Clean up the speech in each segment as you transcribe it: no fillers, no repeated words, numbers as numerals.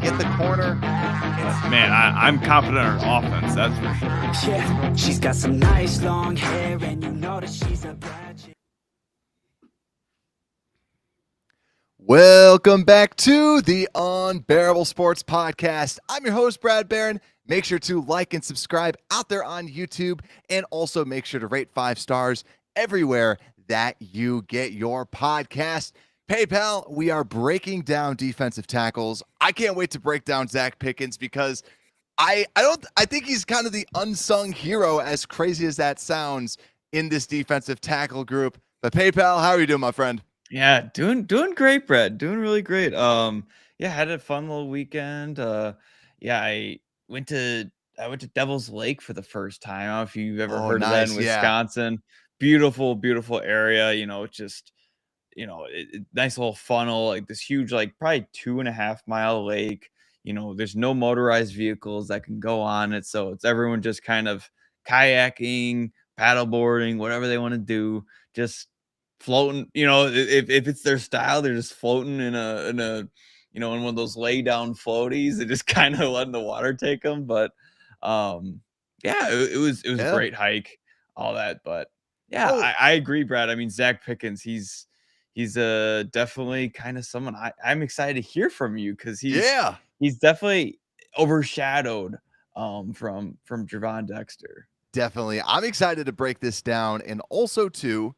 get the corner. Man, I'm confident in her offense, that's for sure. Yeah, she's got some nice long hair, and you know that she's a bad chick. Welcome back to the Unbearable Sports Podcast. I'm your host, Brad Barron. Make sure to like and subscribe out there on YouTube, and also make sure to rate 5 stars everywhere that you get your podcast. PayPal, we are breaking down defensive tackles. I can't wait to break down Zacch Pickens because I think he's kind of the unsung hero, as crazy as that sounds, in this defensive tackle group. But PayPal, how are you doing, my friend? Yeah, doing great, Brad. Doing really great. Yeah, had a fun little weekend. Yeah, I went to Devil's Lake for the first time. I don't know if you've ever Oh, heard of that nice. in Yeah. Wisconsin. Beautiful, beautiful area. Just nice little funnel, like this huge, like probably 2.5 mile lake. There's no motorized vehicles that can go on it, so it's everyone just kind of kayaking, paddleboarding, whatever they want to do, just floating. If it's their style, they're just floating in one of those lay down floaties and just kind of letting the water take them. But yeah, it was a Yeah. great hike, all that. But yeah, Oh. I agree, Brad. I mean, Zacch Pickens, he's definitely kind of someone I'm excited to hear from you, because he's definitely overshadowed from Gervon Dexter. Definitely. I'm excited to break this down. And also, too,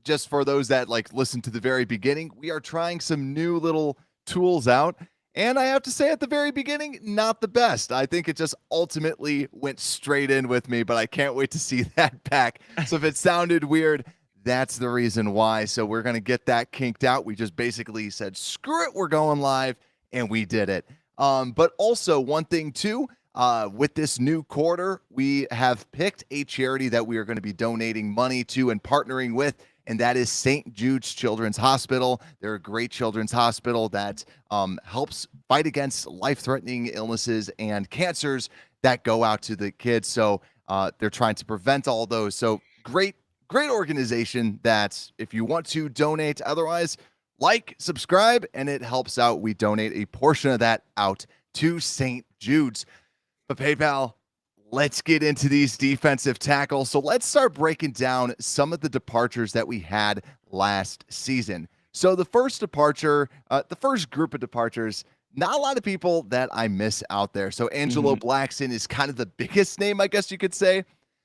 just for those that like listen to the very beginning, we are trying some new little tools out. And I have to say, at the very beginning, not the best. I think it just ultimately went straight in with me, but I can't wait to see that back. So if it sounded weird, that's the reason why. So we're going to get that kinked out. We just basically said, screw it, we're going live, and we did it. But also, one thing too, with this new quarter, we have picked a charity that we are going to be donating money to and partnering with, and that is St. Jude's Children's Hospital. They're a great children's hospital that helps fight against life-threatening illnesses and cancers that go out to the kids. So they're trying to prevent all those. So great organization that if you want to donate, otherwise, like, subscribe, and it helps out. We donate a portion of that out to St. Jude's. But PayPal, let's get into these defensive tackles. So let's start breaking down some of the departures that we had last season. So the first departure, the first group of departures, not a lot of people that I miss out there. So Angelo Blackson is kind of the biggest name, I guess you could say.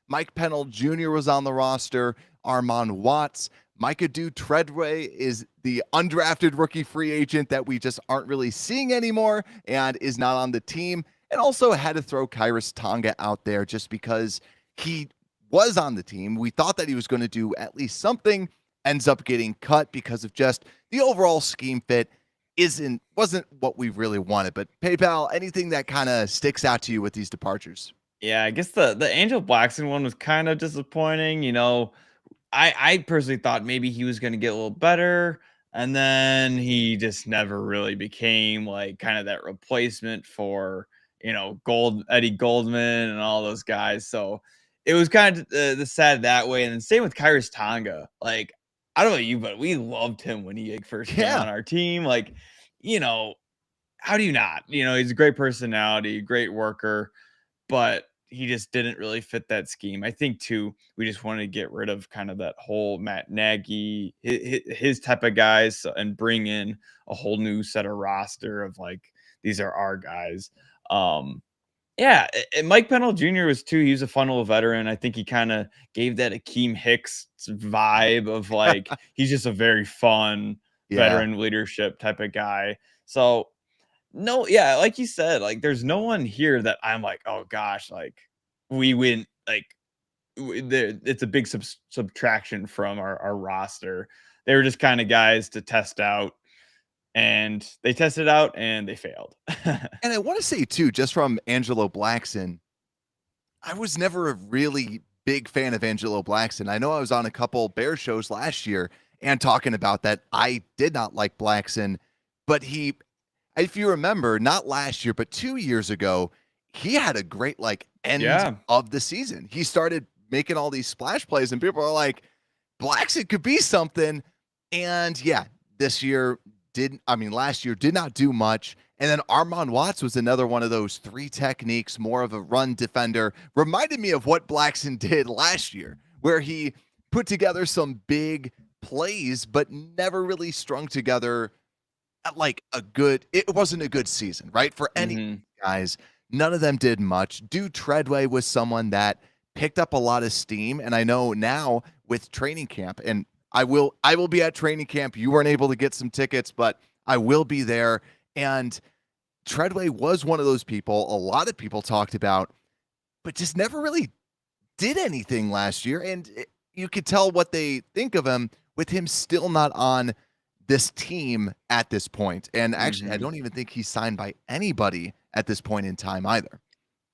Mike Pennell Jr. was on the roster. Armand Watts. Micah Treadway is the undrafted rookie free agent that we just aren't really seeing anymore and is not on the team. And also had to throw Khyiris Tonga out there just because he was on the team. We thought that he was going to do at least something, ends up getting cut because of just the overall scheme fit wasn't what we really wanted. But PayPal, anything that kind of sticks out to you with these departures? Yeah, I guess the Angel Blackson one was kind of disappointing. I personally thought maybe he was going to get a little better, and then he just never really became like kind of that replacement for Eddie Goldman and all those guys. So it was kind of the sad that way. And then same with Khyiris Tonga. Like, I don't know you, but we loved him when he first came on our team. Like, how do you not? He's a great personality, great worker, but he just didn't really fit that scheme. I think too, we just wanted to get rid of kind of that whole Matt Nagy, his type of guys, and bring in a whole new set of roster of like, these are our guys. Yeah, and Mike Pennell Jr. was too. He was a fun little veteran. I think he kind of gave that Akeem Hicks vibe of like, he's just a very fun veteran leadership type of guy. So no, yeah, like you said, like there's no one here that I'm like, oh gosh, like we win, like it's a big subtraction from our roster. They were just kind of guys to test out, and they tested out and they failed. And I want to say too, just from Angelo Blackson, I was never a really big fan of Angelo Blackson. I know I was on a couple Bear shows last year and talking about that. I did not like Blackson, but if you remember, not last year, but 2 years ago, he had a great end of the season. He started making all these splash plays, and people are like, Blackson could be something. And yeah, this year last year did not do much. And then Armon Watts was another one of those three techniques, more of a run defender. Reminded me of what Blackson did last year, where he put together some big plays, but never really strung together at like it wasn't a good season, right? For any Mhm. guys, none of them did much. Dude Treadway was someone that picked up a lot of steam. And I know now with training camp, and I will be at training camp. You weren't able to get some tickets, but I will be there. And Treadway was one of those people a lot of people talked about, but just never really did anything last year. And you could tell what they think of him with him still not on this team at this point. And actually, I Mhm. don't even think he's signed by anybody at this point in time either.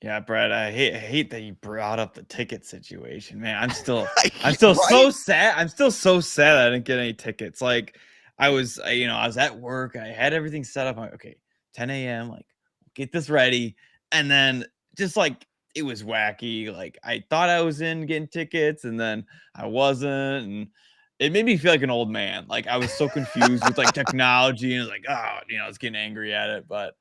Yeah, Brad, I hate that you brought up the ticket situation, man. I'm still Right? so sad. I'm still so sad I didn't get any tickets. Like I was at work. I had everything set up. I'm like, okay, 10 a.m. Like, get this ready, and then just like it was wacky. Like I thought I was in getting tickets, and then I wasn't, and it made me feel like an old man. Like I was so confused with like technology, and I was like, oh, I was getting angry at it, but.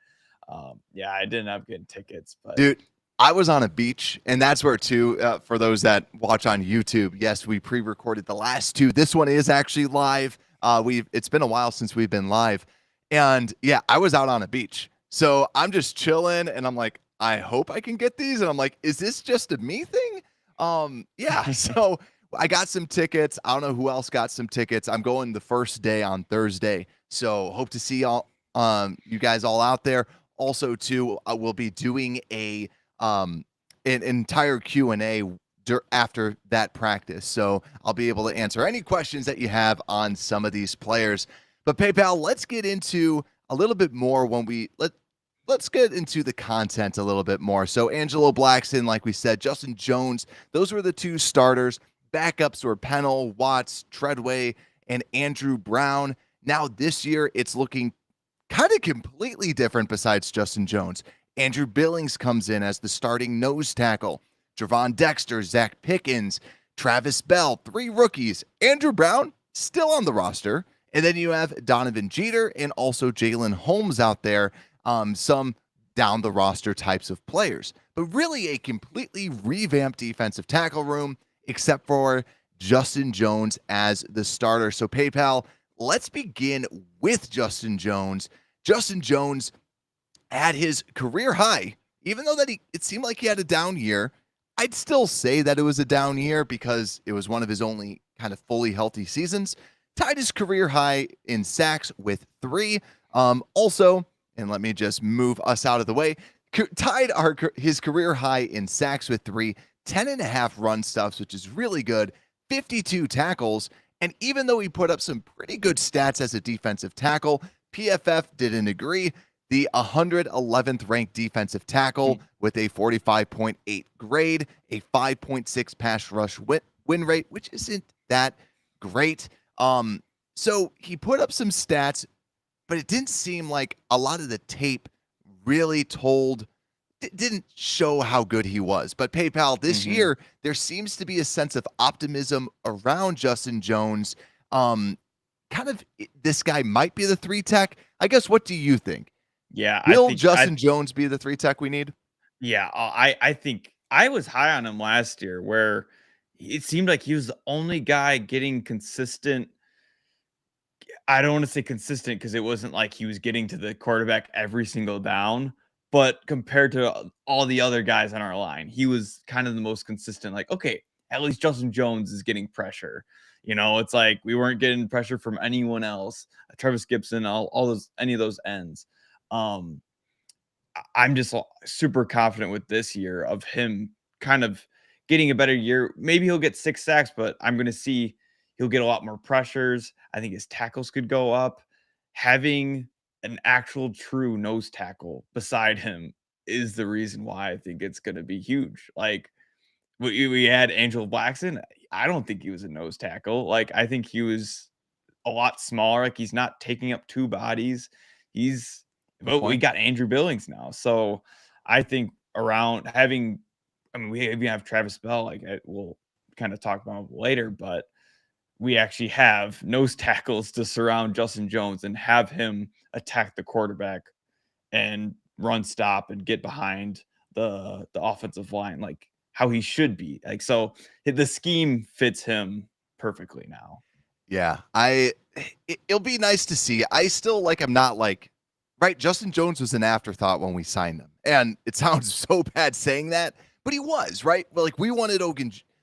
Yeah, I didn't end up getting tickets, but Dude, I was on a beach, and that's where too, for those that watch on YouTube, yes, we pre-recorded the last two. This one is actually live. It's been a while since we've been live. And yeah, I was out on a beach. So I'm just chilling and I'm like, I hope I can get these. And I'm like, is this just a me thing? Yeah. So I got some tickets. I don't know who else got some tickets. I'm going the first day on Thursday. So hope to see all you guys all out there. Also, too, we'll be doing an entire Q&A after that practice. So I'll be able to answer any questions that you have on some of these players. But PayPal, let's get into a little bit more let's get into the content a little bit more. So Angelo Blackson, like we said, Justin Jones, those were the two starters. Backups were Pennell, Watts, Treadway, and Andrew Brown. Now this year, it's looking kind of completely different besides Justin Jones. Andrew Billings comes in as the starting nose tackle. Gervon Dexter, Zacch Pickens, Travis Bell, three rookies. Andrew Brown, still on the roster. And then you have Donovan Jeter and also Jalen Holmes out there, some down the roster types of players. But really a completely revamped defensive tackle room, except for Justin Jones as the starter. So PayPal, let's begin with Justin Jones. Justin Jones had his career high, even though it seemed like he had a down year. I'd still say that it was a down year because it was one of his only kind of fully healthy seasons. Tied his career high in sacks with 3. Also, and let me just move us out of the way, tied his career high in sacks with 3, 10.5 run stuffs, which is really good, 52 tackles. And even though he put up some pretty good stats as a defensive tackle, PFF didn't agree. The 111th ranked defensive tackle with a 45.8 grade, a 5.6 pass rush win rate, which isn't that great. So he put up some stats, but it didn't seem like a lot of the tape really didn't show how good he was. But PayPal, this Mhm. year, there seems to be a sense of optimism around Justin Jones. Kind of this guy might be the 3 tech. I guess, what do you think? Yeah, Will Justin Jones be the 3 tech we need? I think I was high on him last year where it seemed like he was the only guy getting consistent. I don't want to say consistent because it wasn't like he was getting to the quarterback every single down, but compared to all the other guys on our line, he was kind of the most consistent. Like, okay, at least Justin Jones is getting pressure. It's like we weren't getting pressure from anyone else. Travis Gibson, all those any of those ends. Um, I'm just super confident with this year of him kind of getting a better year. Maybe he'll get 6 sacks, but I'm going to see he'll get a lot more pressures. I think his tackles could go up. Having an actual true nose tackle beside him is the reason why I think it's going to be huge. Like we had Angel Blackson. I don't think he was a nose tackle. Like I think he was a lot smaller. Like he's not taking up 2 bodies. He's Good but we point. got Andrew Billings now. So I think around we even have Travis Bell, like we'll kind of talk about him later, but we actually have nose tackles to surround Justin Jones and have him attack the quarterback and run stop and get behind the offensive line like how he should be. Like so the scheme fits him perfectly now. Yeah, it'll be nice to see. I still like I'm not like right. Justin Jones was an afterthought when we signed him, and it sounds so bad saying that, but he was right. But like we wanted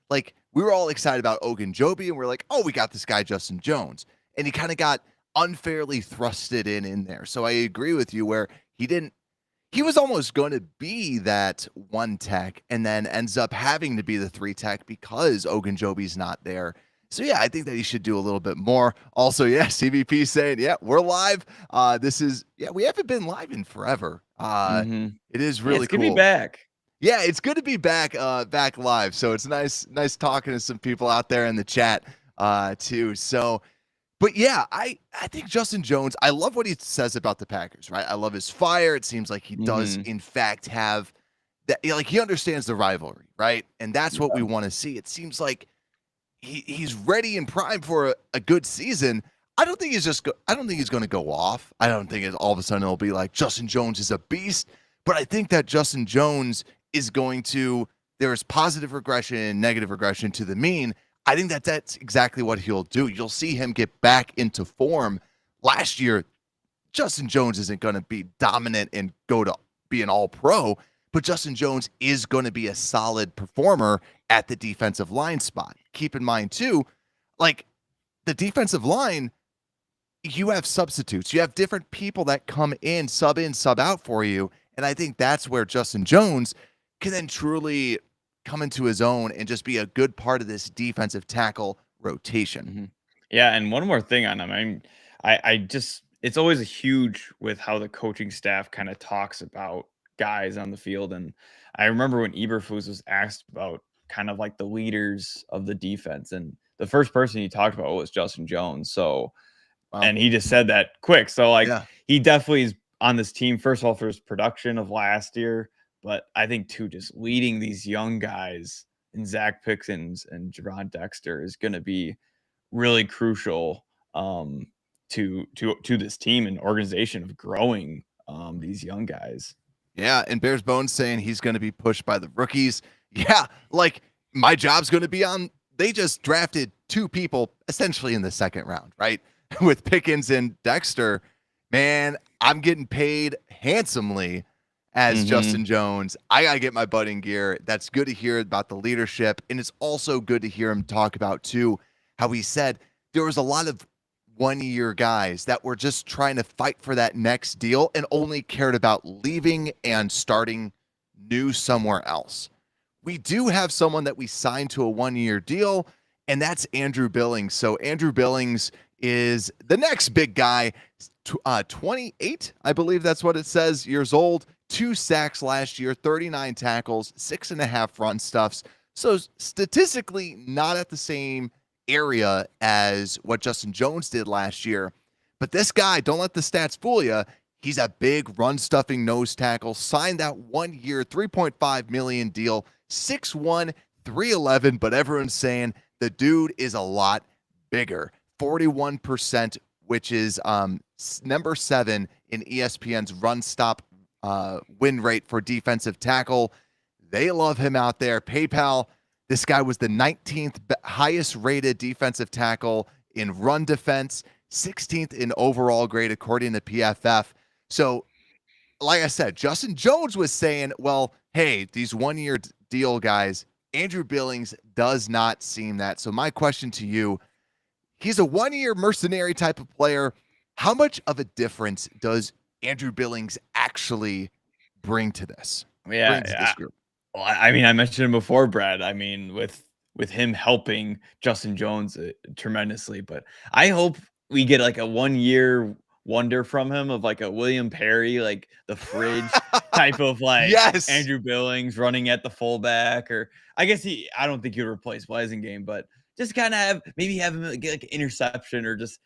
like we were all excited about Ogunjobi, and we're like, oh, we got this guy Justin Jones, and he kind of got unfairly thrusted in there. So I agree with you where he didn't. He was almost going to be that one tech, and then ends up having to be the three tech because Ogunjobi's not there. So yeah, I think that he should do a little bit more. Also, yeah, CVP saying, yeah, we're live. We haven't been live in forever. It is Yeah, really it's cool. gonna be back. Yeah, it's good to be back live. So it's nice talking to some people out there in the chat too. So but yeah, I think Justin Jones, I love what he says about the Packers, right? I love his fire. It seems like he does in fact have that, like he understands the rivalry, right? And that's what we want to see. It seems like he's ready and primed for a good season. I don't think he's going to go off. I don't think all of a sudden it'll be like Justin Jones is a beast, but I think that Justin Jones is going to there's positive regression, negative regression to the mean. I think that that's exactly what he'll do. You'll see him get back into form. Last year, Justin Jones isn't going to be dominant and go to be an all-pro, but Justin Jones is going to be a solid performer at the defensive line spot. Keep in mind, too, like the defensive line, you have substitutes. You have different people that come in, sub out for you. And I think that's where Justin Jones can then truly come into his own and just be a good part of this defensive tackle rotation. Yeah, and one more thing on him. I mean, I just it's always a huge with how the coaching staff kind of talks about guys on the field. And I remember when Eberflus was asked about kind of like the leaders of the defense, and the first person he talked about was Justin Jones. So, and he just said that quick. So, like, he definitely is on this team, first of all, for his production of last year, but I think too, just leading these young guys in Zacch Pickens and Gervon Dexter is going to be really crucial to this team and organization of growing these young guys. Yeah, and Bears Bones saying he's going to be pushed by the rookies. Yeah, like my job's going to be on. They just drafted two people essentially in the second round, right? With Pickens and Dexter. Man, I'm getting paid handsomely as Justin Jones. I got to get my butt in gear. That's good to hear about the leadership. And it's also good to hear him talk about, too, how he said there was a lot of one-year guys that were just trying to fight for that next deal and only cared about leaving and starting new somewhere else. We do have someone that we signed to a one-year deal, and that's Andrew Billings. So Andrew Billings is the next big guy, 28, I believe that's what it says, years old, 2 sacks last year, 39 tackles, 6.5 run stuffs. So statistically, not at the same area as what Justin Jones did last year. But this guy, don't let the stats fool you. He's a big run stuffing nose tackle, signed that 1 year, $3.5 million deal, 6'1", 311, but everyone's saying the dude is a lot bigger. 41%, which is number 7 in ESPN's run stop win rate for defensive tackle. They love him out there. PayPal, this guy was the 19th highest rated defensive tackle in run defense, 16th in overall grade according to PFF. So, like I said, Justin Jones was saying, well, hey, these one-year deal guys, Andrew Billings does not seem that. So my question to you, he's a one-year mercenary type of player. How much of a difference does Andrew Billings actually bring to this? Yeah, This group? Well, I mean, I mentioned him before, Brad. I mean, with him helping Justin Jones tremendously, but I hope we get like a 1 year wonder from him of like a William Perry, like the fridge type of like Andrew Billings running at the fullback, or I guess I don't think he would replace Blasingame, but just kind of have him get like an interception, or just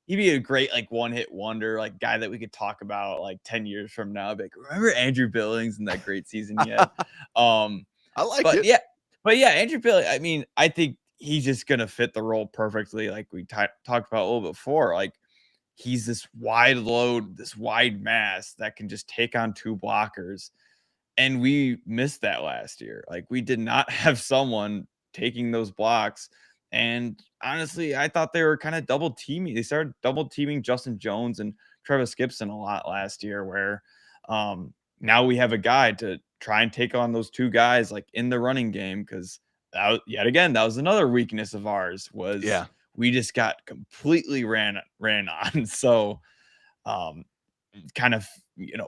he'd be a great like one-hit wonder, like guy that we could talk about like 10 years from now. Like, remember Andrew Billings and that great season he had? I like it. Yeah, Andrew Billings, I mean, I think he's just gonna fit the role perfectly, like we talked about a little bit before. Like he's this wide load, this wide mass that can just take on 2 blockers. And we missed that last year. Like we did not have someone taking those blocks. And honestly, I thought they were kind of double teaming. They started double teaming Justin Jones and Travis Gibson a lot last year, where now we have a guy to try and take on those 2 guys like in the running game. Because yet again, that was another weakness of ours, was Yeah. we just got completely ran on. So kind of,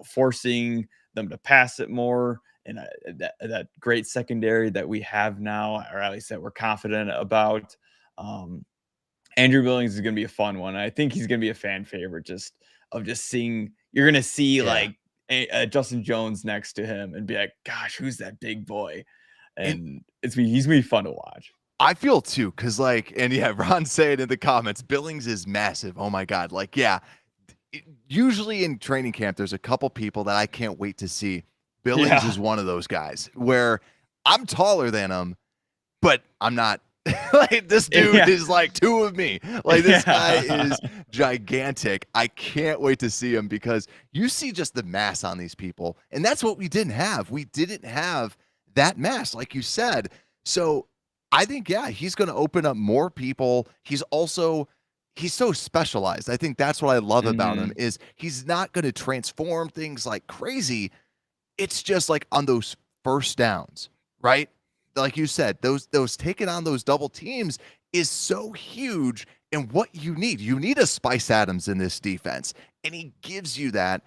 forcing them to pass it more, and that great secondary that we have now, or at least that we're confident about. Andrew Billings is going to be a fun one. I think he's going to be a fan favorite, just seeing. You're going to see like Justin Jones next to him and be like, gosh, who's that big boy? And he's going to be fun to watch. I feel too, because and Ron said in the comments, Billings is massive. Oh my God. Usually in training camp, there's a couple people that I can't wait to see. Billings is one of those guys where I'm taller than him, but I'm not. This dude is like 2 of me. This guy is gigantic. I can't wait to see him, because you see just the mass on these people. And that's what we didn't have. We didn't have that mass, like you said. So I think, he's going to open up more people. He's so specialized. I think that's what I love about him, is he's not going to transform things like crazy. It's just like on those first downs, right? Like you said, those taking on those double teams is so huge. And what you need a Spice Adams in this defense, and he gives you that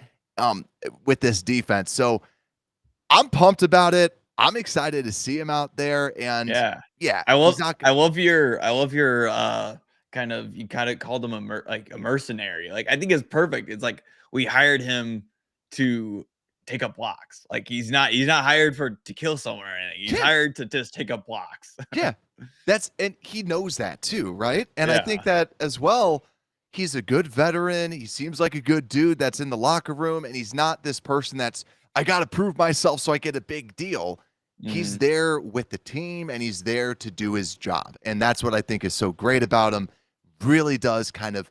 with this defense. So I'm pumped about it. I'm excited to see him out there. And I love your kind of, you kind of called him a mercenary. Like I think it's perfect. It's like we hired him to take up blocks. Like he's not hired to kill someone or anything. He's hired to just take up blocks. And he knows that too, right? And I think that as well, he's a good veteran. He seems like a good dude that's in the locker room, and he's not this person that's, I got to prove myself so I get a big deal. He's there with the team, and he's there to do his job. And that's what I think is so great about him. Really does kind of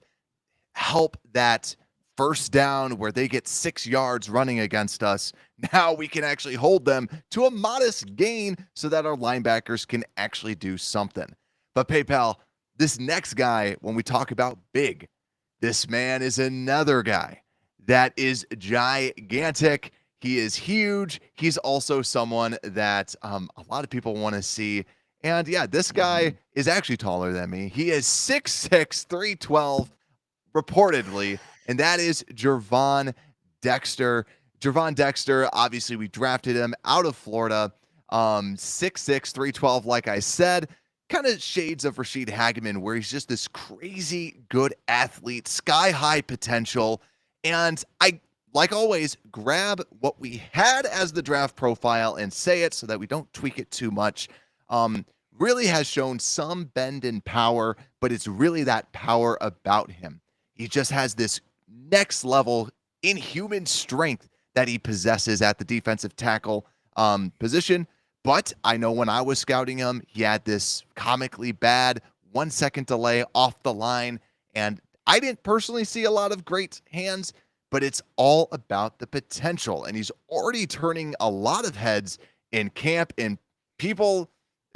help that first down where they get 6 yards running against us. Now we can actually hold them to a modest gain so that our linebackers can actually do something. But PayPal, this next guy, when we talk about big, this man is another guy that is gigantic. He is huge. He's also someone that a lot of people want to see. And this guy is actually taller than me. He is 6'6", 312, reportedly, and that is Gervon Dexter. Gervon Dexter, obviously, we drafted him out of Florida. 6'6", 312, like I said. Kind of shades of Rashid Hageman, where he's just this crazy good athlete, sky-high potential. And I, like always, grab what we had as the draft profile and say it so that we don't tweak it too much. Really has shown some bend in power, but it's really that power about him. He just has this next level inhuman strength that he possesses at the defensive tackle position. But I know when I was scouting him, he had this comically bad 1 second delay off the line. And I didn't personally see a lot of great hands, but it's all about the potential. And he's already turning a lot of heads in camp, and people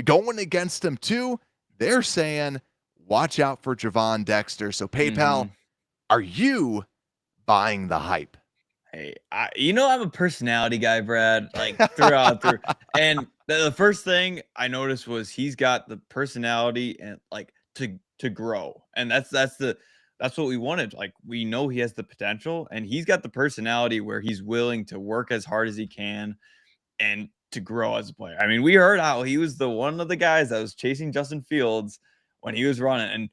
going against him too. They're saying, watch out for Gervon Dexter. So PayPal, are you buying the hype? Hey, I'm a personality guy, Brad, like through. And the first thing I noticed was he's got the personality and like to grow. And that's what we wanted. Like we know he has the potential, and he's got the personality where he's willing to work as hard as he can and to grow as a player. I mean, we heard how he was one of the guys that was chasing Justin Fields when he was running. And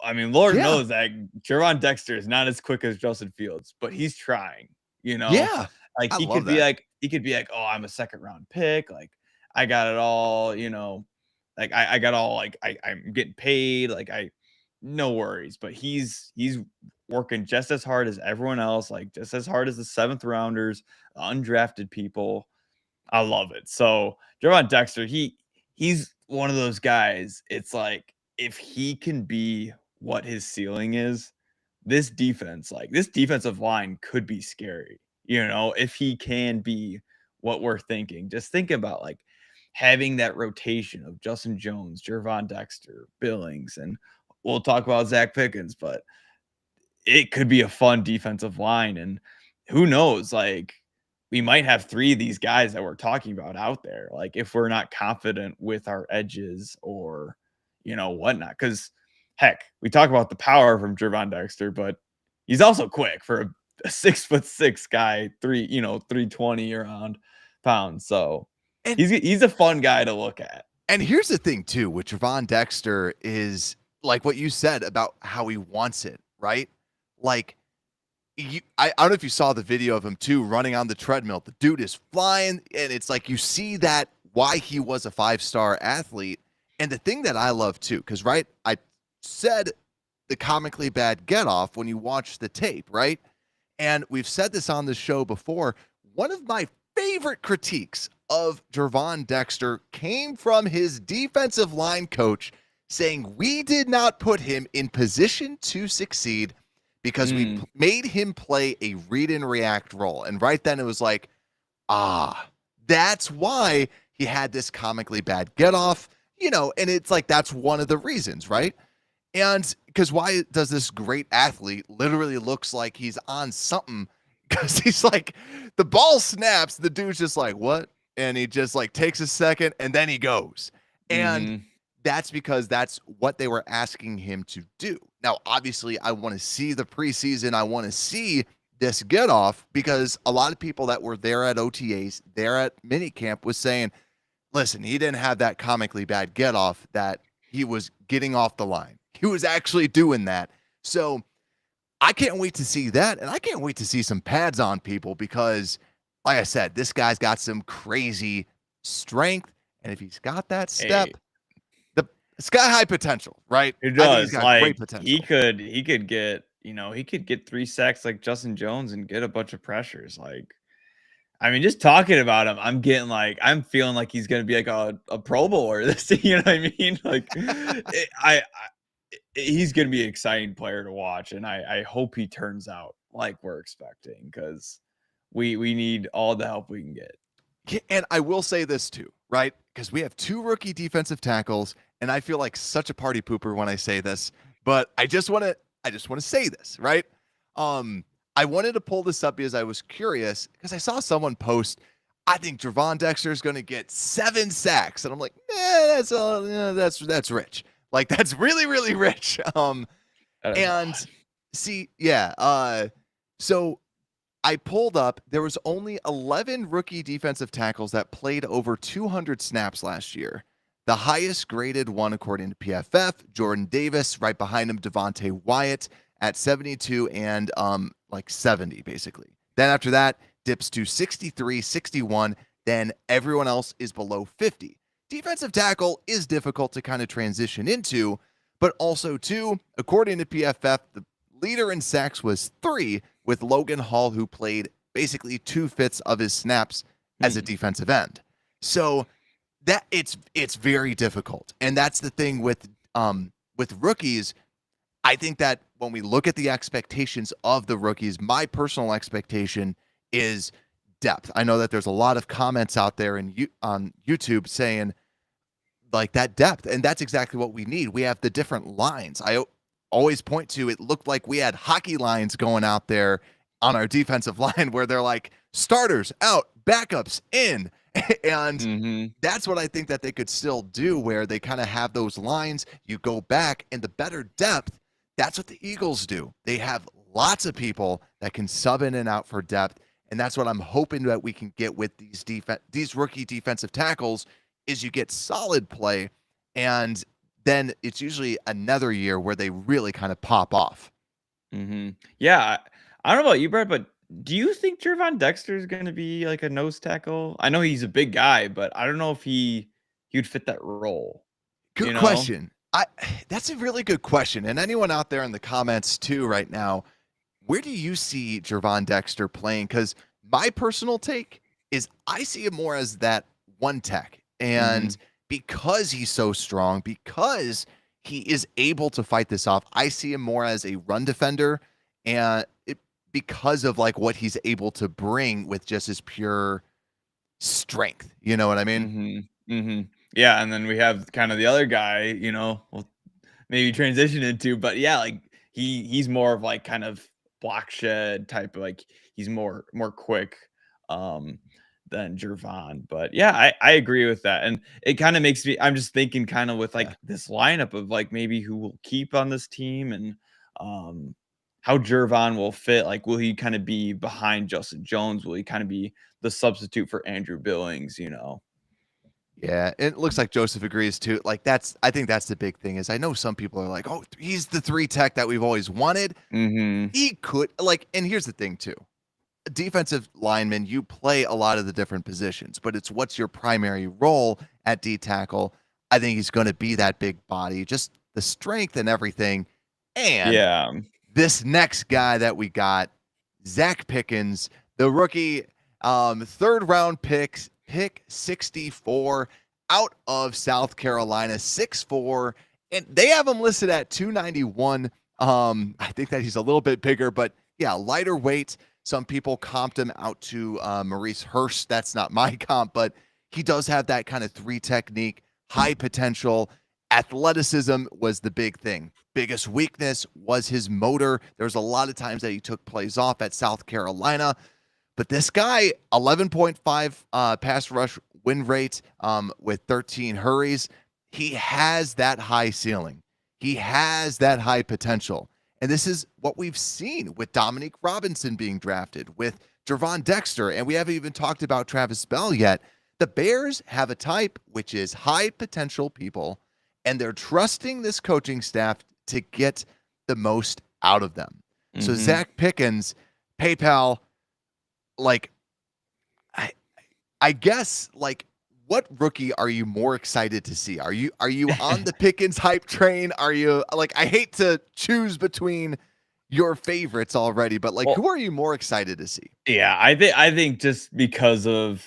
I mean, Lord knows that Gervon Dexter is not as quick as Justin Fields, but he's trying, Yeah. like he could be like, oh, I'm a second round pick. Like I got it all, like I got all, like I'm getting paid. Like no worries, but he's working just as hard as everyone else, like just as hard as the 7th rounders, undrafted people. I love it. So Gervon Dexter, he's one of those guys. It's like if he can be what his ceiling is, this defensive line could be scary. If he can be what we're thinking. Just think about like having that rotation of Justin Jones, Gervon Dexter, Billings, and we'll talk about Zacch Pickens, but it could be a fun defensive line. And who knows, like we might have 3 of these guys that we're talking about out there. Like if we're not confident with our edges or, whatnot. Cause heck, we talk about the power from Gervon Dexter, but he's also quick for a 6'6" guy, 320 around pounds. So And he's a fun guy to look at. and here's the thing too with Gervon Dexter is like what you said about how he wants it, right? Like I don't know if you saw the video of him too running on the treadmill. The dude is flying, and it's like you see that why he was a 5-star athlete. And the thing that I love too, because right, I said the comically bad get off when you watch the tape, right? And we've said this on the show before. One of my favorite critiques of Gervon Dexter came from his defensive line coach saying we did not put him in position to succeed because we made him play a read and react role. And right then it was like, that's why he had this comically bad get off, and it's like, that's one of the reasons, right? And because why does this great athlete literally looks like he's on something? Because he's like, the ball snaps, the dude's just like, what? And he just like takes a second and then he goes. And that's because that's what they were asking him to do. Now, obviously, I want to see the preseason. I want to see this get off because a lot of people that were there at OTAs, there at minicamp was saying, listen, he didn't have that comically bad get off, that he was getting off the line. He was actually doing that. So I can't wait to see that. And I can't wait to see some pads on people because, like I said, this guy's got some crazy strength. And if he's got that step, the sky high potential, right? It does. He's got Like great potential. he could get 3 sacks like Justin Jones and get a bunch of pressures. Like, I mean, just talking about him, I'm feeling like he's gonna be like a Pro Bowler this, you know what I mean? Like, he's gonna be an exciting player to watch, and I hope he turns out like we're expecting because we need all the help we can get. Yeah, and I will say this too, right? Because we have 2 rookie defensive tackles, and I feel like such a party pooper when I say this, but I just want to say this, right? I wanted to pull this up because I was curious because I saw someone post, I think Gervon Dexter is going to get 7 sacks, and I'm like, that's rich. Like that's really, really rich. And see, yeah. So I pulled up, there was only 11 rookie defensive tackles that played over 200 snaps last year. The highest graded one, according to PFF, Jordan Davis, right behind him, Devontae Wyatt at 72 and 70, basically. Then after that, dips to 63, 61. Then everyone else is below 50. Defensive tackle is difficult to kind of transition into, but also, too, according to PFF, the leader in sacks was 3, with Logan Hall, who played basically 2/5 of his snaps as a defensive end. So that it's very difficult, and that's the thing with rookies. I think that when we look at the expectations of the rookies, my personal expectation is depth. I know that there's a lot of comments out there on YouTube saying like that depth, and that's exactly what we need. We have the different lines. I always point to, it looked like we had hockey lines going out there on our defensive line where they're like starters out, backups in. And that's what I think that they could still do, where they kind of have those lines. You go back, and the better depth, that's what the Eagles do. They have lots of people that can sub in and out for depth. And that's what I'm hoping that we can get with these rookie defensive tackles, is you get solid play, and then it's usually another year where they really kind of pop off. Yeah, I don't know about you, Brett, but do you think Gervon Dexter is going to be like a nose tackle? I know he's a big guy, but I don't know if he'd fit that role. Good question. That's a really good question. And anyone out there in the comments too right now, where do you see Gervon Dexter playing? Because my personal take is I see him more as that one tech. And because he's so strong, because he is able to fight this off. I see him more as a run defender, and because of like what he's able to bring with just his pure strength. You know what I mean? Yeah, and then we have kind of the other guy, well, maybe transition into, but yeah, like he's more of like kind of block shed type of like he's more quick um than Gervon. But yeah, I agree with that. And it kind of makes me I'm just thinking kind of with Yeah. like this lineup of like maybe who will keep on this team and um how Gervon will fit. Like will he kind of be behind Justin Jones? Will he kind of be the substitute for Andrew Billings? Yeah, it looks like Joseph agrees too. Like I think that's the big thing is I know some people are like, "Oh, he's the 3 tech that we've always wanted." Mhm. He could like and here's the thing too. Defensive lineman, you play a lot of the different positions, but it's what's your primary role at D tackle. I think he's going to be that big body, just the strength and everything. And Yeah. this next guy that we got, Zacch Pickens, the rookie, third round pick 64 out of South Carolina, 6'4", and they have him listed at 291. I think that he's a little bit bigger, but yeah, lighter weight. Some people comped him out to Maurice Hurst. That's not my comp, but he does have that kind of 3 technique, high potential. Athleticism was the big thing. Biggest weakness was his motor. There's a lot of times that he took plays off at South Carolina. But this guy, 11.5 pass rush win rate with 13 hurries. He has that high ceiling. He has that high potential. And this is what we've seen with Dominique Robinson being drafted, with Gervon Dexter, and we haven't even talked about Travis Bell yet. The Bears have a type, which is high potential people, and they're trusting this coaching staff to get the most out of them. So Mhm. Zacch Pickens, PayPal, like I guess like what rookie are you more excited to see? Are you on the Pickens hype train? Are you like I hate to choose between your favorites already, but like Well, who are you more excited to see? yeah, I think just because of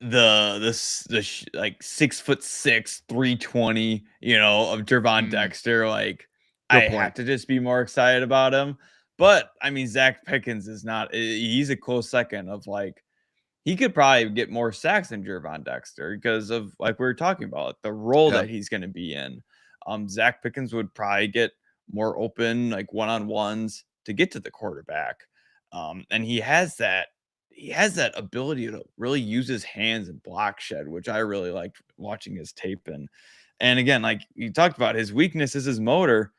like 6'6", 320, of Gervon Mm, Dexter, like I good have point. to just be more excited about him. But I mean, Zacch Pickens is not. He's a close second of like he could probably get more sacks than Gervon Dexter because of like we were talking about the role Yeah. that he's going to be in. Zacch Pickens would probably get more open like one-on-ones to get to the quarterback, and he has that ability to really use his hands and block shed, which I really liked watching his tape and again, like you talked about, his weakness is his motor.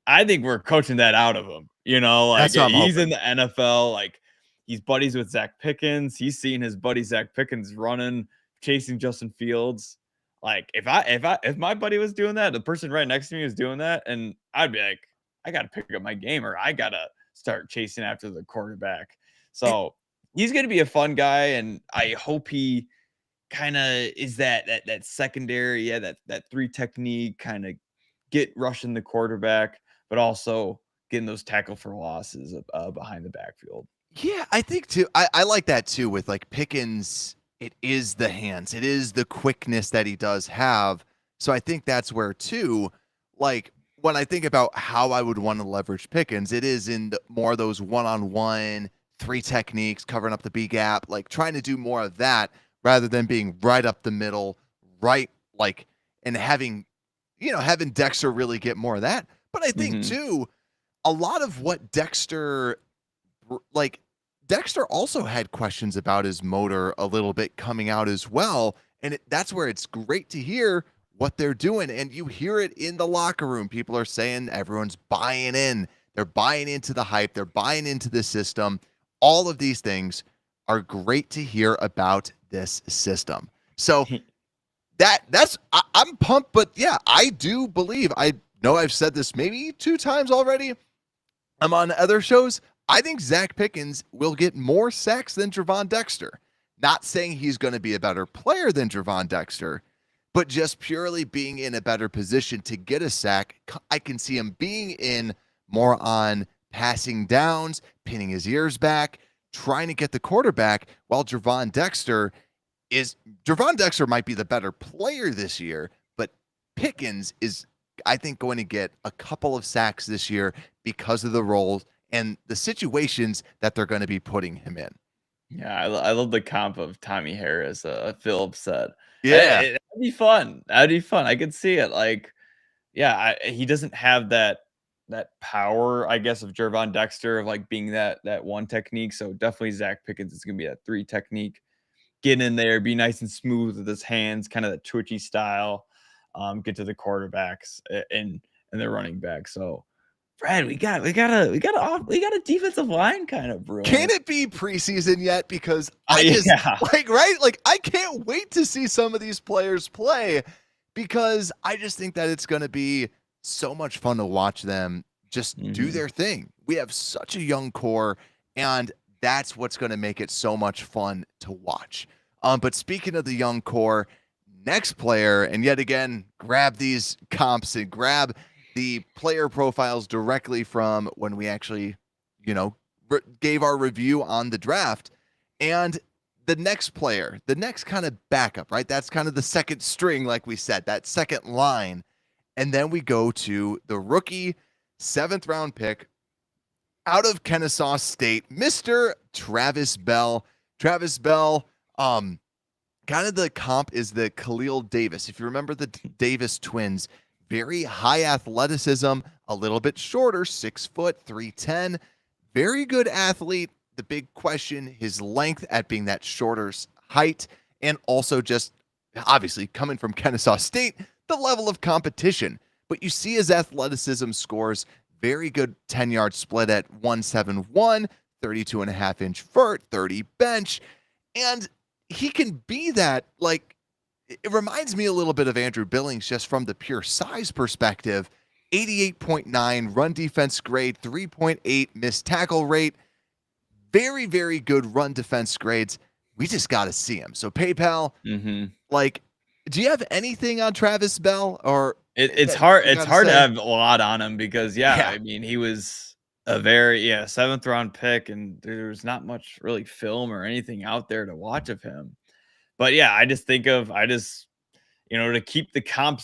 I think we're coaching that out of him. Like That's what I'm he's in hoping. the NFL, like he's buddies with Zacch Pickens. He's seen his buddy Zacch Pickens running, chasing Justin Fields. Like if my buddy was doing that, the person right next to me was doing that, and I'd be like, I gotta pick up my game or I gotta start chasing after the quarterback. And So he's gonna be a fun guy, and I hope he kind of is that secondary, yeah, that 3 technique, kind of get rushing the quarterback, but also getting those tackle for losses behind the backfield. yeah, I think too. I like that too with like Pickens. It is the hands. It is the quickness that he does have. So I think that's where too, like when I think about how I would want to leverage Pickens, it is in more of those one-on-one 3 techniques, covering up the B gap, like trying to do more of that rather than being right up the middle, right like and having Dexter really get more of that. But I think Hmm. too, a lot of what like Dexter also had questions about his motor a little bit coming out as well. And that's where it's great to hear what they're doing. And you hear it in the locker room. People are saying everyone's buying in. They're buying into the hype. They're buying into the system. All of these things are great to hear about this system. So I'm pumped, but yeah, I do believe I know I've said this maybe 2 times already. I'm on other shows. I think Zacch Pickens will get more sacks than Gervon Dexter. Not saying he's going to be a better player than Gervon Dexter, but just purely being in a better position to get a sack. I can see him being in more on passing downs, pinning his ears back, trying to get the quarterback, while Gervon Dexter, is Gervon Dexter might be the better player this year, but Pickens is, I think, going to get a couple of sacks this year because of the roles and the situations that they're going to be putting him in. Yeah, I love the comp of Tommy Harris, Phillips said. Yeah. That'd be fun. That'd be fun. I could see it. Like, yeah, he doesn't have that power, I guess, of Gervon Dexter of like being that one technique. So definitely Zacch Pickens is gonna be that three technique. Get in there, be nice and smooth with his hands, kind of the twitchy style. Get to the quarterbacks and the running back. So Fred, we got a defensive line kind of brewing. Can it be preseason yet? Because Yeah. I can't wait to see some of these players play because I just think that it's going to be so much fun to watch them just do Mhm. their thing. We have such a young core, and that's what's going to make it so much fun to watch. But speaking of the young core, next player, and yet again, grab these comps and grab the player profiles directly from when we actually, gave our review on the draft. And the next player, the next kind of backup, right? That's kind of the second string, like we said, that second line. And then we go to the rookie 7th round pick out of Kennesaw State, Mr. Travis Bell. Travis Bell, kind of the comp is the Khalil Davis. If you remember the Davis twins, very high athleticism, a little bit shorter, 6 foot, 310, very good athlete. The big question, his length at being that shorter height, and also just obviously coming from Kennesaw State, the level of competition. But you see his athleticism scores, very good 10-yard split at 171, 32.5-inch vert, 30 bench, and he can be that, like, it reminds me a little bit of Andrew Billings just from the pure size perspective. 88.9 run defense grade, 3.8 missed tackle rate. Very, very good run defense grades. We just got to see him. So PayPal, like, do you have anything on Travis Bell or It's that hard. you It's gotta hard to say? have a lot on him because, Yeah. I mean, he was a very 7th round pick, and there's not much really film or anything out there to watch of him. But yeah, I just to keep the comp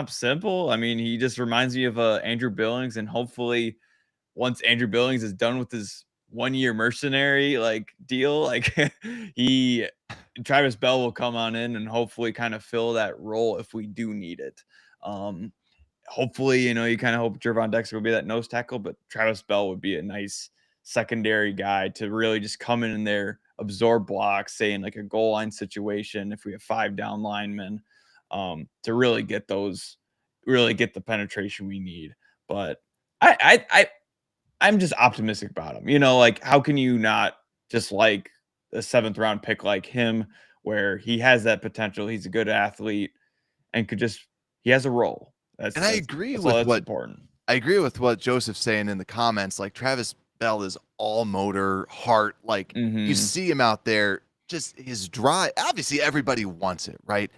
simple. I mean, he just reminds me of Andrew Billings, and hopefully, once Andrew Billings is done with his 1-year mercenary like deal, like he Travis Bell will come on in and hopefully kind of fill that role if we do need it. Um, Hopefully, you kind of hope Gervon Dexter will be that nose tackle, but Travis Bell would be a nice secondary guy to really just come in there, absorb blocks, say in like a goal line situation, if we have 5 down linemen, to really get the penetration we need. But I'm just optimistic about him. Like, how can you not just like a 7th round pick like him, where he has that potential? He's a good athlete and he has a role. That's And I that's agree that's all with that's what important. Joseph's saying in the comments. Like, Travis Bell is all motor, heart. Like, you Mhm. see him out there, just his drive. Obviously, everybody wants it, right?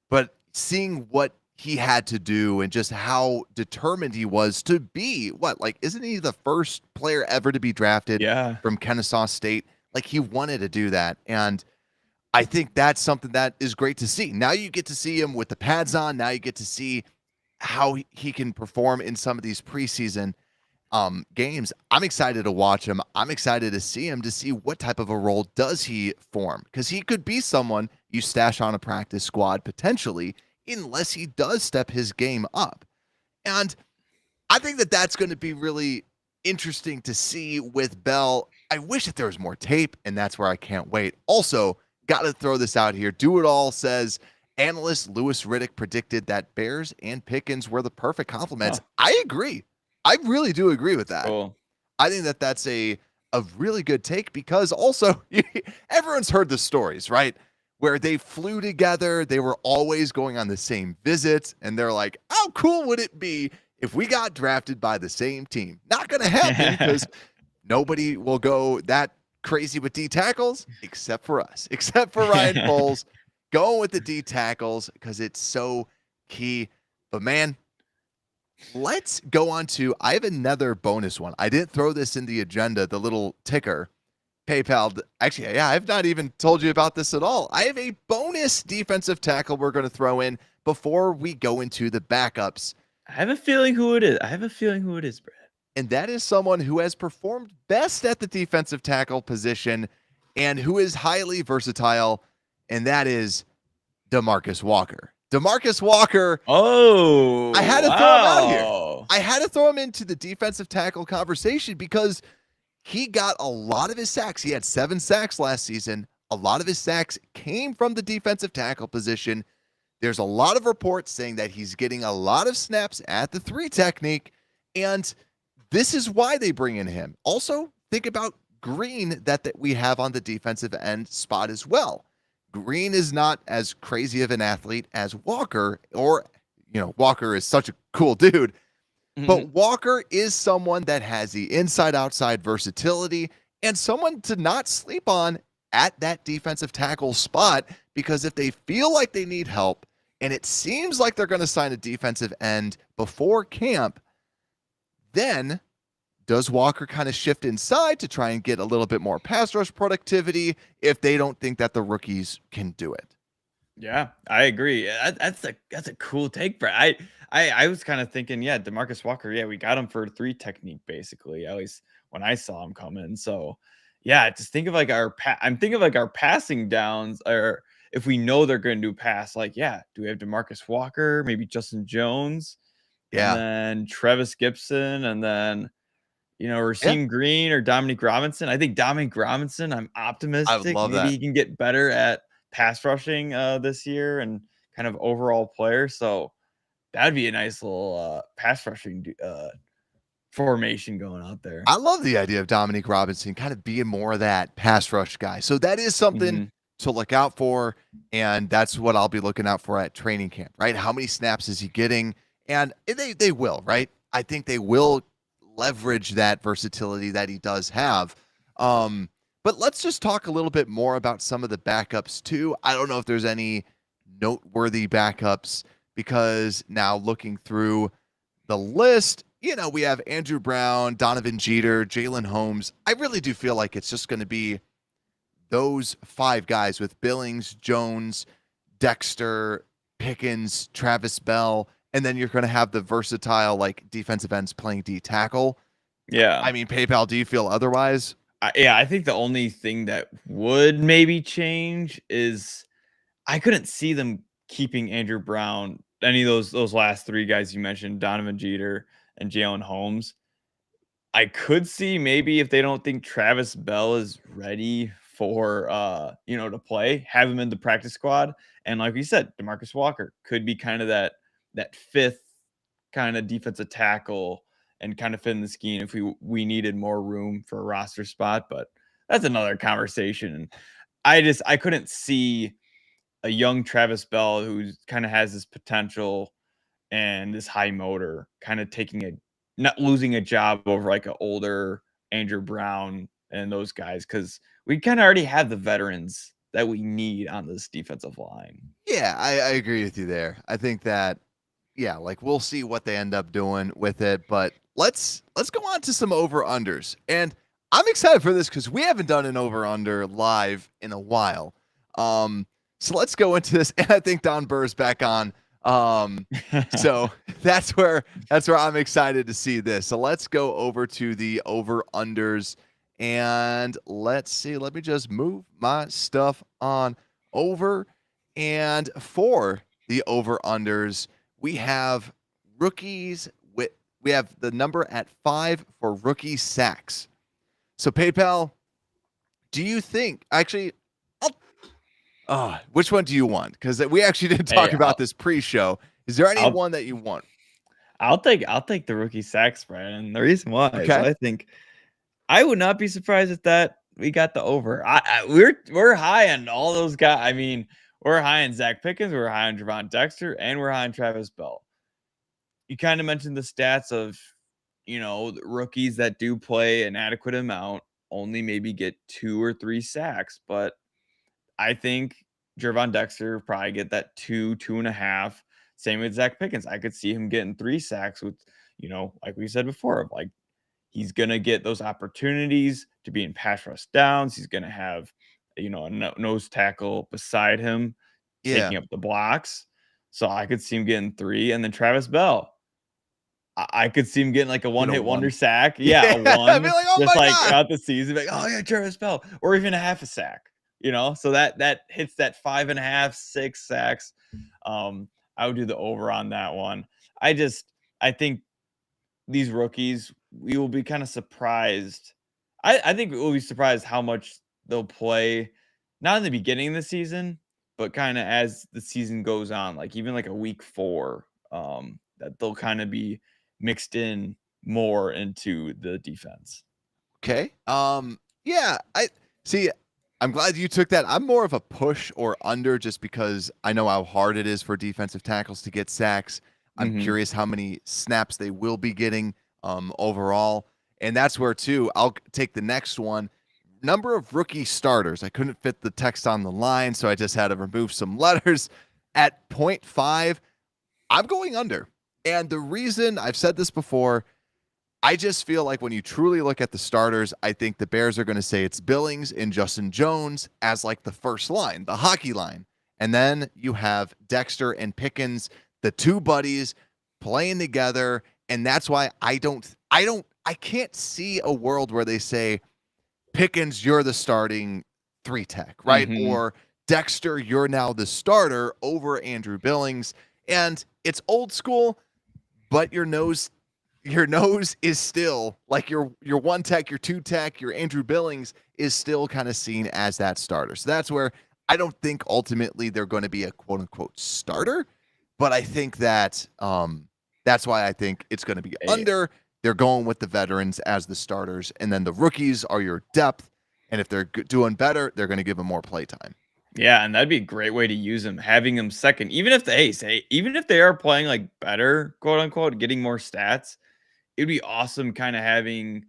But seeing what he had to do and just how determined he was to be, isn't he the first player ever to be drafted Yeah. from Kennesaw State? Like, he wanted to do that. And I think that's something that is great to see. Now you get to see him with the pads on. Now you get to see how he can perform in some of these preseason games. I'm excited to watch him. I'm excited to see him, to see what type of a role does he form, because he could be someone you stash on a practice squad potentially, unless he does step his game up. And I think that that's going to be really interesting to see with Bell. I wish that there was more tape, and that's where I can't wait. Also, got to throw this out here. Do It All says analyst Louis Riddick predicted that Bears and Pickens were the perfect complements. Huh. I agree. I really do agree with that. Cool. I think that that's a really good take, because also everyone's heard the stories, right? Where they flew together, they were always going on the same visits, and they're like, how cool would it be if we got drafted by the same team? Not going to happen, because nobody will go that crazy with D tackles except for us, except for Ryan Poles going with the D tackles, because it's so key. But man, let's go on to, I have another bonus one. I didn't throw this in the agenda, the little ticker. PayPal. Actually, yeah, I've not even told you about this at all. I have a bonus defensive tackle we're going to throw in before we go into the backups. I have a feeling who it is. I have a feeling who it is, Brad. And that is someone who has performed best at the defensive tackle position and who is highly versatile, and that is DeMarcus Walker. DeMarcus Walker. Oh, I had to throw him out here. wow. I had to throw him into the defensive tackle conversation because he got a lot of his sacks. He had 7 sacks last season. A lot of his sacks came from the defensive tackle position. There's a lot of reports saying that he's getting a lot of snaps at the 3 technique, and this is why they bring in him. Also, think about Green that we have on the defensive end spot as well. Green is not as crazy of an athlete as Walker, or, Walker is such a cool dude. But Walker is someone that has the inside-outside versatility and someone to not sleep on at that defensive tackle spot, because if they feel like they need help and it seems like they're going to sign a defensive end before camp, then does Walker kind of shift inside to try and get a little bit more pass rush productivity if they don't think that the rookies can do it? Yeah, I agree. That's a cool take, Brad. I was kind of thinking, yeah, DeMarcus Walker. Yeah, we got him for 3 technique, basically. At least when I saw him coming. So, yeah, just think of like I'm thinking of like our passing downs, or if we know they're going to do pass, like, yeah, do we have DeMarcus Walker, maybe Justin Jones, and then Travis Gibson, and then Rasheem Green or Dominique Robinson? I think Dominique Robinson, I'm optimistic. I would love maybe that. he can get better at pass rushing this year and kind of overall player. So that'd be a nice little pass rushing formation going out there. I love the idea of Dominique Robinson kind of being more of that pass rush guy. So that is something to look out for, and that's what I'll be looking out for at training camp, right? How many snaps is he getting? And they will, right? I think they will leverage that versatility that he does have. But let's just talk a little bit more about some of the backups too. I don't know if there's any noteworthy backups, because now looking through the list, we have Andrew Brown, Donovan Jeter, Jalen Holmes. I really do feel like it's just going to be those 5 guys with Billings, Jones, Dexter, Pickens, Travis Bell, and then you're going to have the versatile like defensive ends playing D tackle. Yeah. I mean, PayPal, do you feel otherwise? I think the only thing that would maybe change is I couldn't see them keeping Andrew Brown, any of those last 3 guys you mentioned, Donovan Jeter and Jalen Holmes. I could see maybe if they don't think Travis Bell is ready for to play, have him in the practice squad. And like we said, DeMarcus Walker could be kind of that 5th kind of defensive tackle and kind of fit in the scheme if we needed more room for a roster spot. But that's another conversation. And I couldn't see a young Travis Bell who kind of has this potential and this high motor kind of not losing a job over like an older Andrew Brown and those guys, because we kind of already have the veterans that we need on this defensive line. Yeah, I agree with you there. I think that, like we'll see what they end up doing with it, but let's go on to some over-unders. And I'm excited for this because we haven't done an over-under live in a while. So let's go into this, and I think Don Burr's back on. So that's where I'm excited to see this. So let's go over to the over-unders, and let's see. Let me just move my stuff on over. And for the over-unders, we have rookies we have the number at 5 for rookie sacks. So PayPal, do you think actually which one do you want? Because we actually didn't talk about this pre-show. Is there any one that you want? I'll take the rookie sacks, Brian. The reason why is I think I would not be surprised if that we got the over. We're high on all those guys. I mean, we're high on Zacch Pickens, we're high on Gervon Dexter, and we're high on Travis Bell. You kind of mentioned the stats of, the rookies that do play an adequate amount only maybe get 2 or 3 sacks, but I think Gervon Dexter probably get that 2.5. Same with Zacch Pickens. I could see him getting 3 sacks with, like we said before, like he's going to get those opportunities to be in pass rush downs. He's going to have, a nose tackle beside him Yeah. taking up the blocks. So I could see him getting 3. And then Travis Bell, I could see him getting like a one-hit wonder sack. Yeah, a I'd be 1. like, oh Just my like God. throughout the season, like, oh yeah, Travis Bell, or even a half a sack. So that hits that 5.5, 6 sacks. I would do the over on that one. I think these rookies, we will be kind of surprised. I think we'll be surprised how much they'll play, not in the beginning of the season, but kind of as the season goes on, like even like a week 4, that they'll kind of be mixed in more into the defense. Okay. Yeah, I see. I'm glad you took that. I'm more of a push or under just because I know how hard it is for defensive tackles to get sacks. I'm Hmm. curious how many snaps they will be getting overall. And that's where, too, I'll take the next one. Number of rookie starters. I couldn't fit the text on the line, so I just had to remove some letters. At 0.5, I'm going under. And the reason, I've said this before, I just feel like when you truly look at the starters, I think the Bears are going to say it's Billings and Justin Jones as like the first line, the hockey line. And then you have Dexter and Pickens, the two buddies playing together. And that's why I can't see a world where they say, Pickens, you're the starting 3 tech, right? Hmm. Or Dexter, you're now the starter over Andrew Billings. And it's old school, but your nose is still like your 1 tech, your 2 tech, your Andrew Billings is still kind of seen as that starter. So that's where I don't think ultimately they're going to be a quote unquote starter, but I think that that's why I think it's going to be under. They're going with the veterans as the starters, and then the rookies are your depth. And if they're doing better, they're going to give them more play time. Yeah, and that'd be a great way to use them, having them second, even if even if they are playing like better, quote unquote, getting more stats. It'd be awesome kind of having,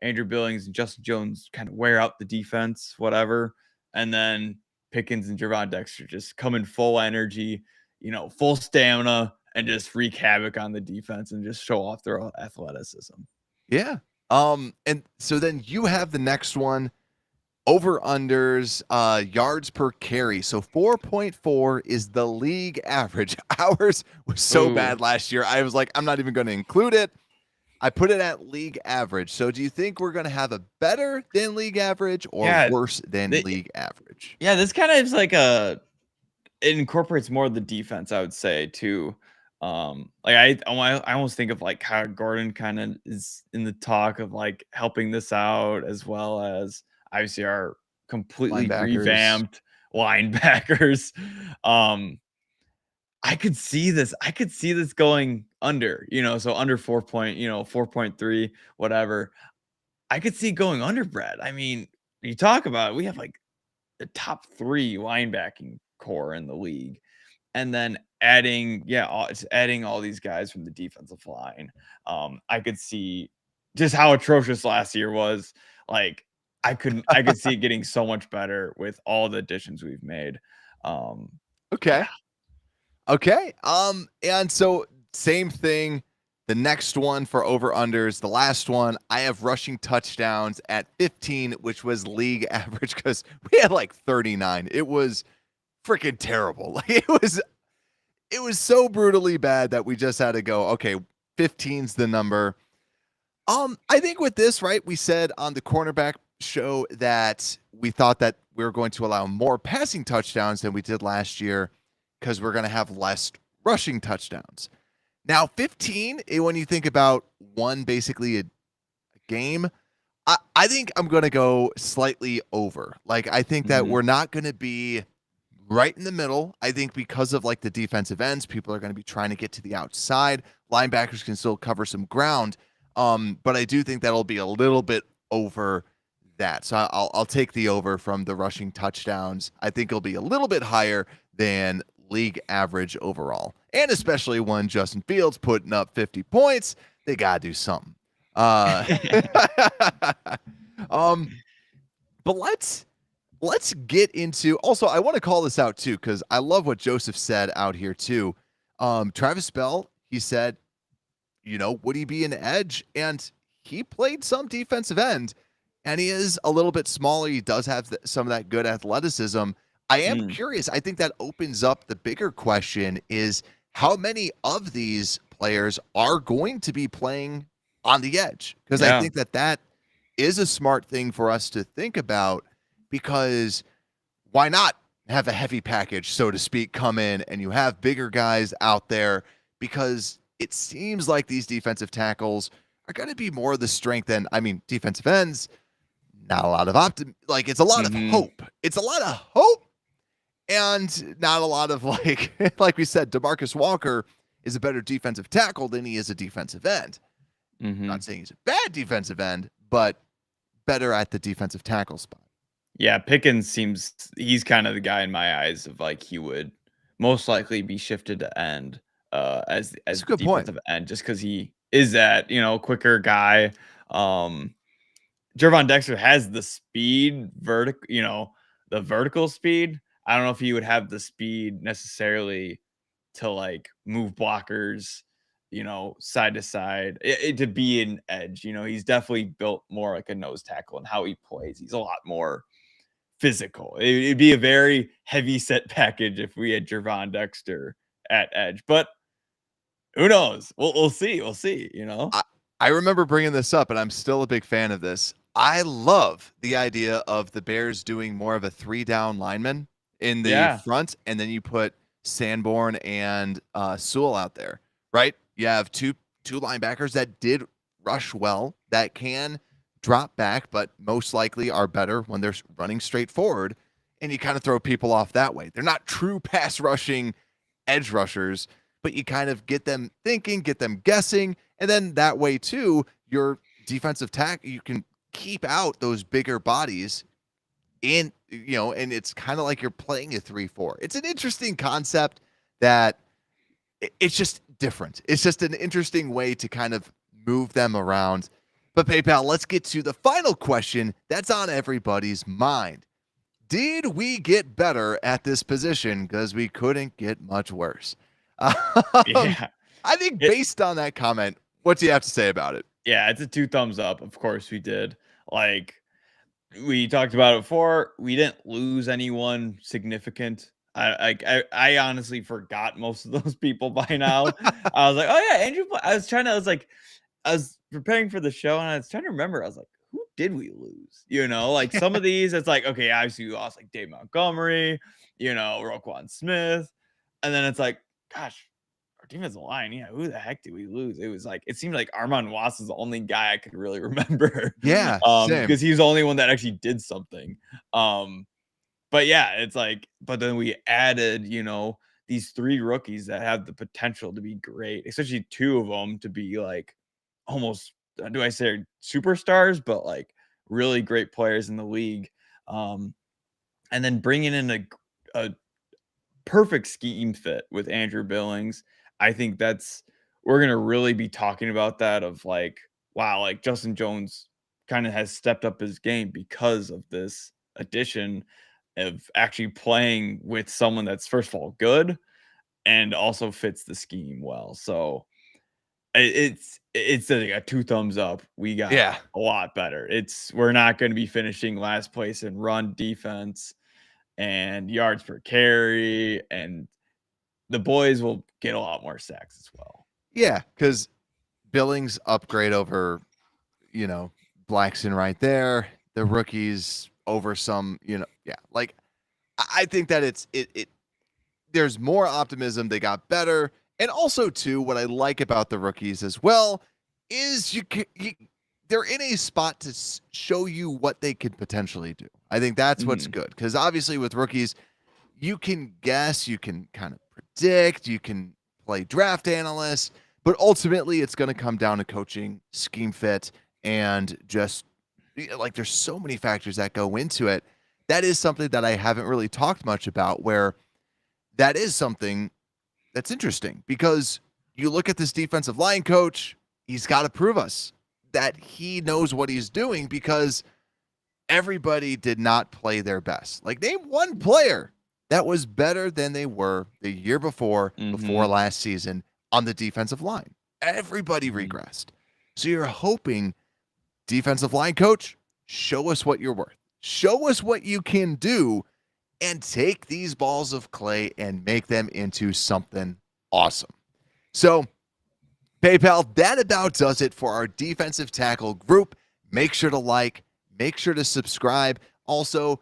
Andrew Billings and Justin Jones kind of wear out the defense, whatever. And then Pickens and Gervon Dexter just come in full energy, full stamina, and just wreak havoc on the defense and just show off their athleticism. Yeah. And so then you have the next one. Over unders, yards per carry. So 4.4 is the league average. Ours was so Ooh. bad last year. I was like, I'm not even going to include it. I put it at league average. So do you think we're going to have a better than league average or Yeah, worse than league average? Yeah, this kind of is like it incorporates more of the defense, I would say, too. Like I almost think of like how Gordon kind of is in the talk of like helping this out, as well as obviously our completely Linebackers. revamped linebackers. I could see this. I could see this going under, so under 4.3, whatever. I could see going under, Brad. I mean, you talk about it, we have like the top 3 linebacking core in the league, and then adding all these guys from the defensive line. I could see just how atrocious last year was. Like I could see it getting so much better with all the additions we've made. Okay. Yeah. Okay. And so same thing. The next one for over unders, the last one, I have rushing touchdowns at 15, which was league average because we had like 39. It was freaking terrible. Like it was so brutally bad that we just had to go, okay, 15's the number. I think with this, right, we said on the cornerback show that we thought that we were going to allow more passing touchdowns than we did last year because we're going to have less rushing touchdowns. Now, 15, when you think about basically a game, I think I'm going to go slightly over. Like, I think that we're not going to be right in the middle. I think because of like the defensive ends, people are going to be trying to get to the outside. Linebackers can still cover some ground. But I do think that'll be a little bit over that. So I'll take the over from the rushing touchdowns. I think it'll be a little bit higher than league average overall. And especially when Justin Fields putting up 50 points, they got to do something. But let's get into, also I want to call this out too, because I love what Joseph said out here too. Travis Bell, he said, would he be an edge? And he played some defensive end. and he is a little bit smaller. He does have some of that good athleticism. I am Mm. curious. I think that opens up the bigger question is how many of these players are going to be playing on the edge? Because I Yeah. think that is a smart thing for us to think about, because why not have a heavy package, so to speak, come in and you have bigger guys out there, because it seems like these defensive tackles are going to be more of the strength than, I mean, defensive ends, not a lot of like it's a lot of Mhm. hope. It's a lot of hope and not a lot of like, like we said, DeMarcus Walker is a better defensive tackle than he is a defensive end. Not Mhm. saying he's a bad defensive end, but better at the defensive tackle spot. Yeah, Pickens seems he's kind of the guy in my eyes of like he would most likely be shifted to end That's as a good point. defensive end just because he is that, quicker guy. Um Gervon Dexter has the speed, the vertical speed. I don't know if he would have the speed necessarily to like move blockers, side to side, to be an edge. He's definitely built more like a nose tackle and how he plays. He's a lot more physical. It'd be a very heavy set package if we had Gervon Dexter at edge, but who knows? We'll see. We'll see. I, I remember bringing this up, and I'm still a big fan of this. I love the idea of the Bears doing more of a 3-down lineman in the Yeah. front, and then you put Sanborn and Sewell out there, right? You have two linebackers that did rush well, that can drop back, but most likely are better when they're running straight forward, and you kind of throw people off that way. They're not true pass rushing edge rushers, but you kind of get them thinking, get them guessing, and then that way too, your defensive tackle, you can keep out those bigger bodies in, and it's kind of like you're playing a 3-4. It's an interesting concept that it's just different. It's just an interesting way to kind of move them around. But PayPal, let's get to the final question that's on everybody's mind. Did we get better at this position? Because we couldn't get much worse. Um, Yeah. I think It, based on that comment, what do you have to say about it? yeah, it's a 2 thumbs up. Of course we did. Like we talked about it before, we didn't lose anyone significant. I honestly forgot most of those people by now. I was like, "Oh yeah, Andrew." I was preparing for the show and I was trying to remember. I was like, "Who did we lose?" Like some of these, it's like, okay, obviously we lost like Dave Montgomery, Roquan Smith, and then it's like, gosh, our defensive line, yeah, who the heck did we lose? It was like it seemed like Armand Watts is the only guy I could really remember, Yeah, same. because he was the only one that actually did something. Um, but yeah, it's like, but then we added, these 3 rookies that have the potential to be great, especially 2 of them to be like almost, do I say superstars, but like really great players in the league. Um, and then bringing in a perfect scheme fit with Andrew Billings. I think we're gonna really be talking about that of like, wow, like Justin Jones kind of has stepped up his game because of this addition of actually playing with someone that's first of all good and also fits the scheme well. So it's a 2 thumbs up. We got Yeah. a lot better. We're not going to be finishing last place in run defense and yards per carry, and the boys will get a lot more sacks as well. Yeah, because Billings upgrade over, you know, Blackson right there. The rookies over some, yeah. Like I think that it there's more optimism. They got better. And also too, what I like about the rookies as well is they're in a spot to show you what they could potentially do. I think that's what's Mhm. good, because obviously with rookies, you can guess, you can kind of predict, you can play draft analyst, but ultimately it's going to come down to coaching, scheme fit, and just like there's so many factors that go into it. That is something that I haven't really talked much about, where that is something that's interesting, because you look at this defensive line coach, he's got to prove us that he knows what he's doing, because everybody did not play their best. Like, name one player that was better than they were the year before Mhm. last season on the defensive line. Everybody Mhm. regressed. So you're hoping defensive line coach, show us what you're worth. Show us what you can do and take these balls of clay and make them into something awesome. So, PayPal, that about does it for our defensive tackle group. Make sure to like, make sure to subscribe. Also,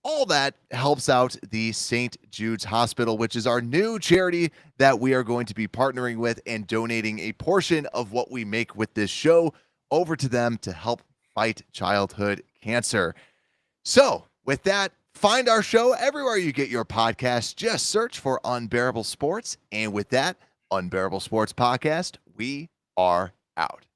all that helps out the St. Jude's Hospital, which is our new charity that we are going to be partnering with and donating a portion of what we make with this show over to them to help fight childhood cancer. So, with that, find our show everywhere you get your podcasts. Just search for Unbearable Sports. And with that, Unbearable Sports Podcast, we are out.